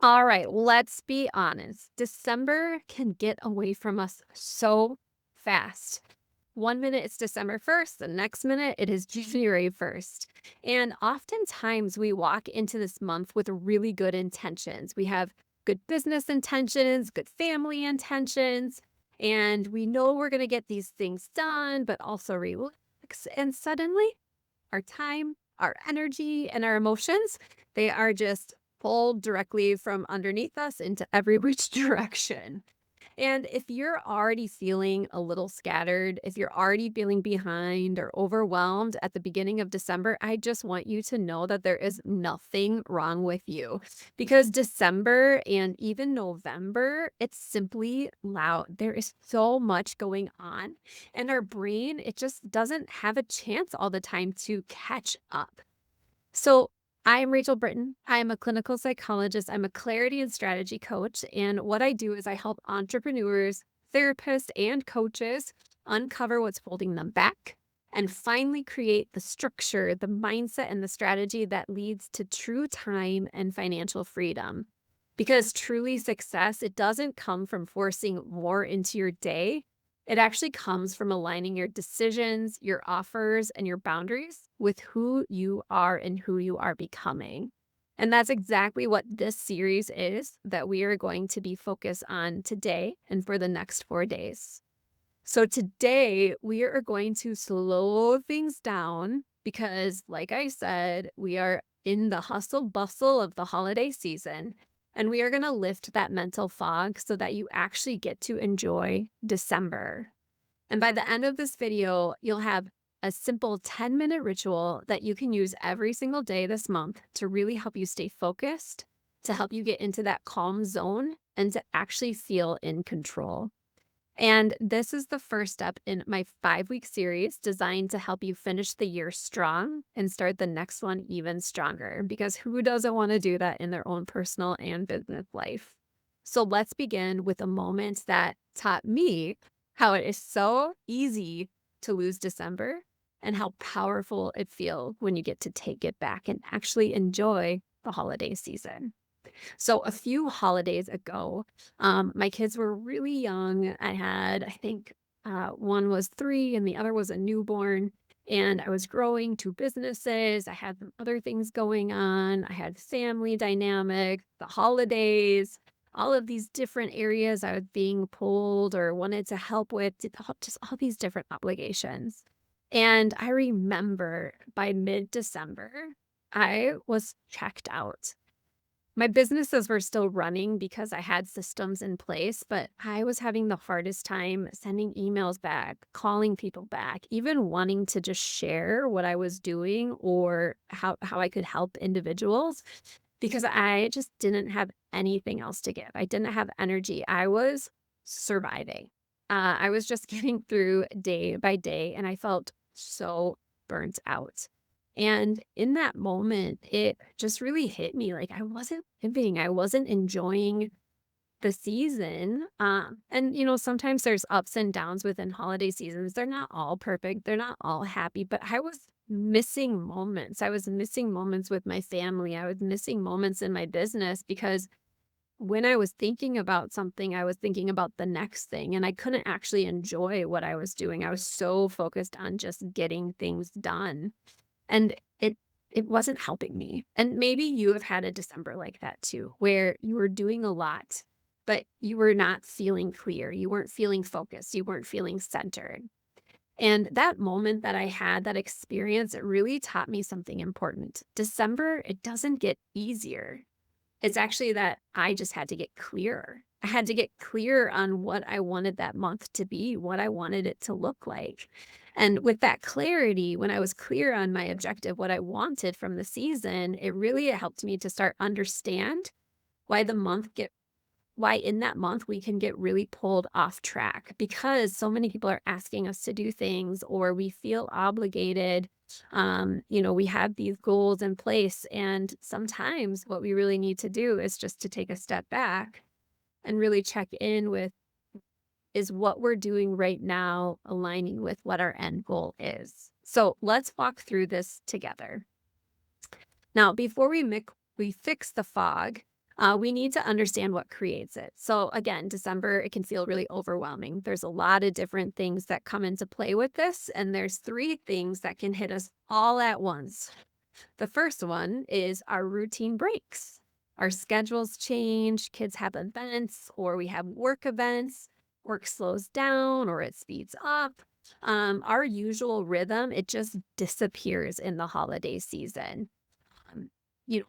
All right, let's be honest. December can get away from us so fast. One minute it's December 1st, the next minute it is January 1st. And oftentimes we walk into this month with really good intentions. We have good business intentions, good family intentions, and we know we're going to get these things done, but also relax. And suddenly our time, our energy, and our emotions, they are just pulled directly from underneath us into every which direction. And if you're already feeling a little scattered, if you're already feeling behind or overwhelmed at the beginning of December, I just want you to know that there is nothing wrong with you because December and even November, it's simply loud. There is so much going on, and our brain, it just doesn't have a chance all the time to catch up. So, I'm Rachel Britton. I am a clinical psychologist. I'm a clarity and strategy coach. And what I do is I help entrepreneurs, therapists, and coaches uncover what's holding them back and finally create the structure, the mindset, and the strategy that leads to true time and financial freedom. Because truly success, it doesn't come from forcing more into your day. It actually comes from aligning your decisions, your offers, and your boundaries with who you are and who you are becoming. And that's exactly what this series is that we are going to be focused on today and for the next 4 days. So, today we are going to slow things down because, like I said, we are in the hustle bustle of the holiday season. And we are going to lift that mental fog so that you actually get to enjoy December. And by the end of this video, you'll have a simple 10-minute ritual that you can use every single day this month to really help you stay focused, to help you get into that calm zone, and to actually feel in control. And this is the first step in my 5-week series designed to help you finish the year strong and start the next one even stronger. Because who doesn't want to do that in their own personal and business life? So let's begin with a moment that taught me how it is so easy to lose December and how powerful it feels when you get to take it back and actually enjoy the holiday season. So a few holidays ago, my kids were really young. I had, I think, one was 3 and the other was a newborn. And I was growing 2 businesses. I had some other things going on. I had family dynamics, the holidays, all of these different areas I was being pulled or wanted to help with, just all these different obligations. And I remember by mid-December, I was checked out. My businesses were still running because I had systems in place, but I was having the hardest time sending emails back, calling people back, even wanting to just share what I was doing or how I could help individuals because I just didn't have anything else to give. I didn't have energy. I was surviving. I was just getting through day by day, and I felt so burnt out. And in that moment, it just really hit me like I wasn't living, I wasn't enjoying the season. Sometimes there's ups and downs within holiday seasons. They're not all perfect, they're not all happy, but I was missing moments. I was missing moments with my family. I was missing moments in my business because when I was thinking about something, I was thinking about the next thing, and I couldn't actually enjoy what I was doing. I was so focused on just getting things done. And it wasn't helping me. And maybe you have had a December like that too, where you were doing a lot, but you were not feeling clear. You weren't feeling focused. You weren't feeling centered. And that moment that I had, that experience, it really taught me something important. December, it doesn't get easier. It's actually that I just had to get clearer. I had to get clear on what I wanted that month to be, what I wanted it to look like. And with that clarity, when I was clear on my objective, what I wanted from the season, it really helped me to start understand why the month get why in that month we can get really pulled off track because so many people are asking us to do things or we feel obligated. We have these goals in place, and sometimes what we really need to do is just to take a step back and really check in with, is what we're doing right now aligning with what our end goal is? So let's walk through this together. Now, before we fix the fog, We need to understand what creates it. So, again, December, it can feel really overwhelming. There's a lot of different things that come into play with this, and there's three things that can hit us all at once. The first one is our routine breaks. Our schedules change, kids have events, or we have work events, work slows down or it speeds up. Our usual rhythm, it just disappears in the holiday season. Um, you know,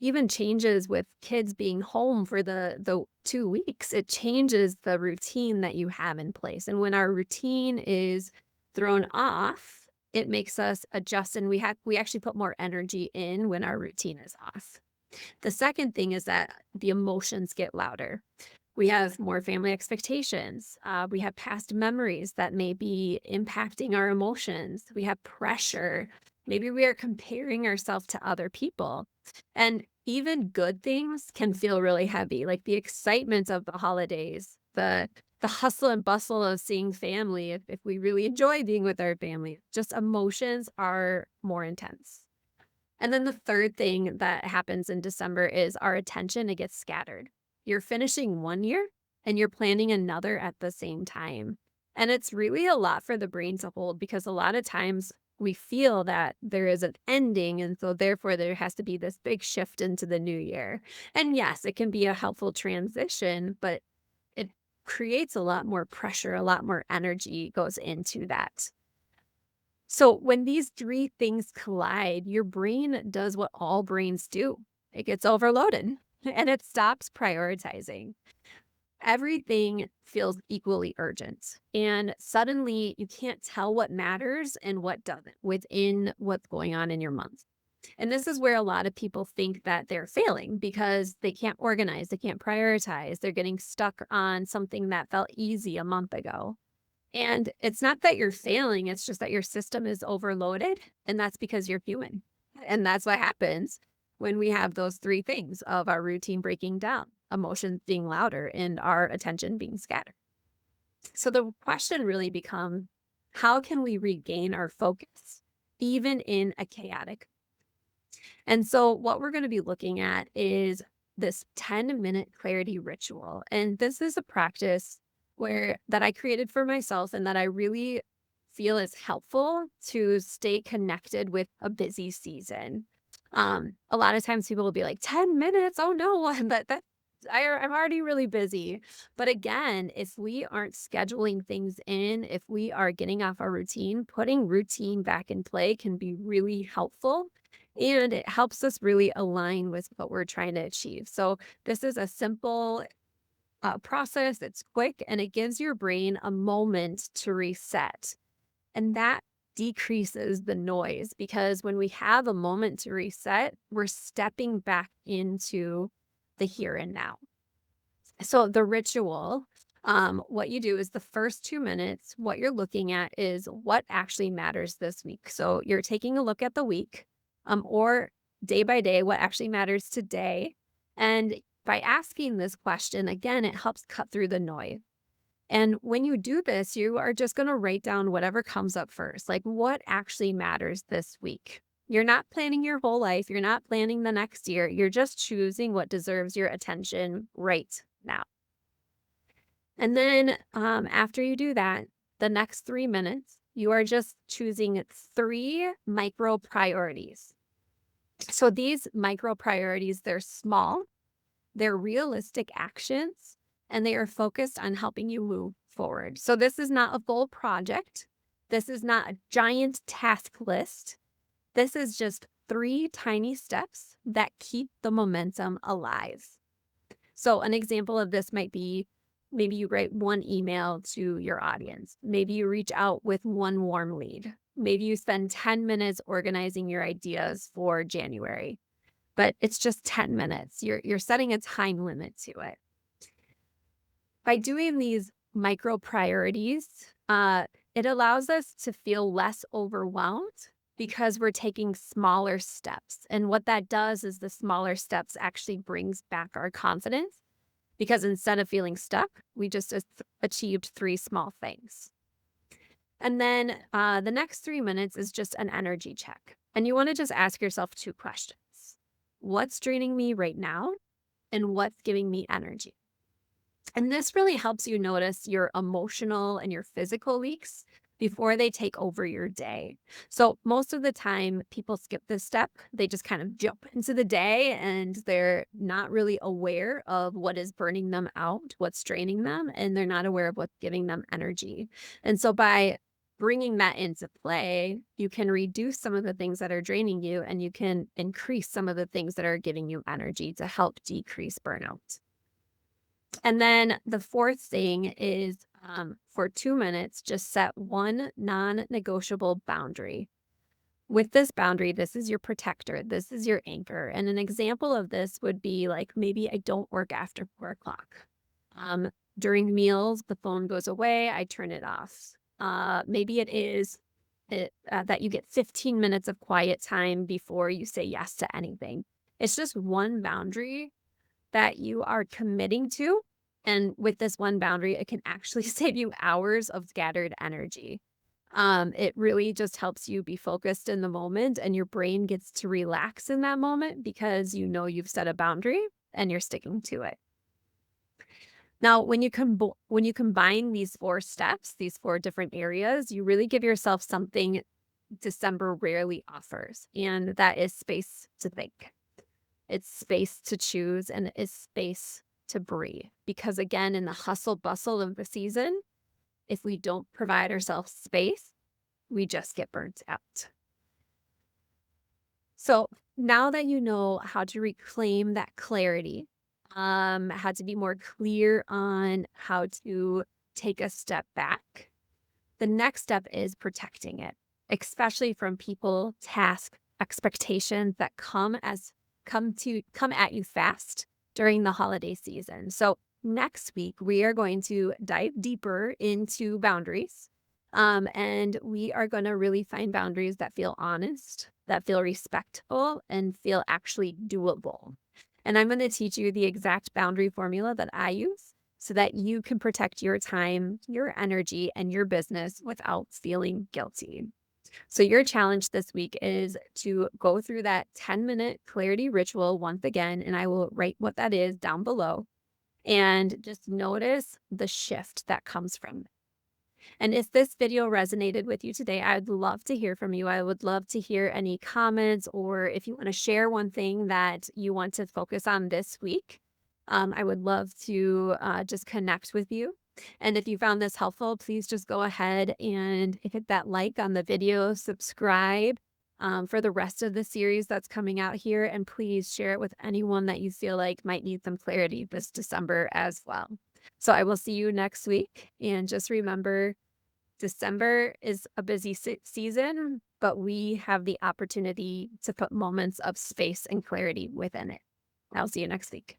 even changes with kids being home for the 2 weeks, it changes the routine that you have in place. And when our routine is thrown off, it makes us adjust and we actually put more energy in when our routine is off. The second thing is that the emotions get louder. We have more family expectations. We have past memories that may be impacting our emotions. We have pressure. Maybe we are comparing ourselves to other people. And even good things can feel really heavy, like the excitement of the holidays, the hustle and bustle of seeing family, if we really enjoy being with our family. Just emotions are more intense. And then the third thing that happens in December is our attention, it gets scattered. You're finishing one year and you're planning another at the same time. And it's really a lot for the brain to hold because a lot of times we feel that there is an ending. And so therefore there has to be this big shift into the new year. And yes, it can be a helpful transition, but it creates a lot more pressure, a lot more energy goes into that. So when these three things collide, your brain does what all brains do. It gets overloaded and it stops prioritizing. Everything feels equally urgent. And suddenly you can't tell what matters and what doesn't within what's going on in your month. And this is where a lot of people think that they're failing because they can't organize, they can't prioritize, they're getting stuck on something that felt easy a month ago. And it's not that you're failing, it's just that your system is overloaded, and that's because you're human. And that's what happens when we have those three things of our routine breaking down, emotions being louder, and our attention being scattered. So the question really becomes, how can we regain our focus even in a chaotic? And so what we're going to be looking at is this 10-minute clarity ritual. And this is a practice where that I created for myself and that I really feel is helpful to stay connected with a busy season. A lot of times people will be like 10 minutes. Oh no, I'm already really busy. But again, if we aren't scheduling things in, if we are getting off our routine, putting routine back in play can be really helpful. And it helps us really align with what we're trying to achieve. So this is a simple process. It's quick and it gives your brain a moment to reset. And that decreases the noise because when we have a moment to reset, we're stepping back into the here and now. So the ritual, what you do is the first 2 minutes, what you're looking at is what actually matters this week. So you're taking a look at the week, or day by day, what actually matters today. And by asking this question, again, it helps cut through the noise. And when you do this, you are just going to write down whatever comes up first, like what actually matters this week. You're not planning your whole life. You're not planning the next year. You're just choosing what deserves your attention right now. And then after you do that, the next 3 minutes, you are just choosing three micro priorities. So these micro priorities, they're small, they're realistic actions, and they are focused on helping you move forward. So this is not a full project. This is not a giant task list. This is just three tiny steps that keep the momentum alive. So an example of this might be maybe you write one email to your audience. Maybe you reach out with one warm lead. Maybe you spend 10 minutes organizing your ideas for January, but it's just 10 minutes. You're setting a time limit to it. By doing these micro priorities, it allows us to feel less overwhelmed because we're taking smaller steps. And what that does is the smaller steps actually brings back our confidence because instead of feeling stuck, we just achieved three small things. And then the next 3 minutes is just an energy check. And you want to just ask yourself two questions. What's draining me right now? and what's giving me energy. And this really helps you notice your emotional and your physical leaks before they take over your day. So, most of the time, people skip this step. They just kind of jump into the day and they're not really aware of what is burning them out, what's draining them, and they're not aware of what's giving them energy. And so, by bringing that into play, you can reduce some of the things that are draining you and you can increase some of the things that are giving you energy to help decrease burnout. And then the fourth thing is, for 2 minutes, just set one non-negotiable boundary. With this boundary, this is your protector, this is your anchor. And an example of this would be like maybe I don't work after 4 o'clock. Um, During meals, the phone goes away, I turn it off. Maybe it is that you get 15 minutes of quiet time before you say yes to anything. It's just one boundary that you are committing to. And with this one boundary, it can actually save you hours of scattered energy. It really just helps you be focused in the moment and your brain gets to relax in that moment because you know you've set a boundary and you're sticking to it. Now, when you combine these 4 steps, these 4 different areas, you really give yourself something December rarely offers, and that is space to think. It's space to choose and it's space to breathe. Because again, in the hustle bustle of the season, if we don't provide ourselves space, we just get burnt out. So now that you know how to reclaim that clarity, how to be more clear on how to take a step back, the next step is protecting it, especially from people, task, expectations that come at you fast during the holiday season. So next week we are going to dive deeper into boundaries. And we are going to really find boundaries that feel honest, that feel respectful, and feel actually doable. And I'm going to teach you the exact boundary formula that I use so that you can protect your time, your energy, and your business without feeling guilty. So, your challenge this week is to go through that 10-minute clarity ritual once again, and I will write what that is down below. And just notice the shift that comes from it. And if this video resonated with you today, I'd love to hear from you. I would love to hear any comments, or if you want to share one thing that you want to focus on this week. I would love to just connect with you. And if you found this helpful, please just go ahead and hit that like on the video, subscribe for the rest of the series that's coming out here, and please share it with anyone that you feel like might need some clarity this December as well. So I will see you next week. And just remember, December is a busy season, but we have the opportunity to put moments of space and clarity within it. I'll see you next week.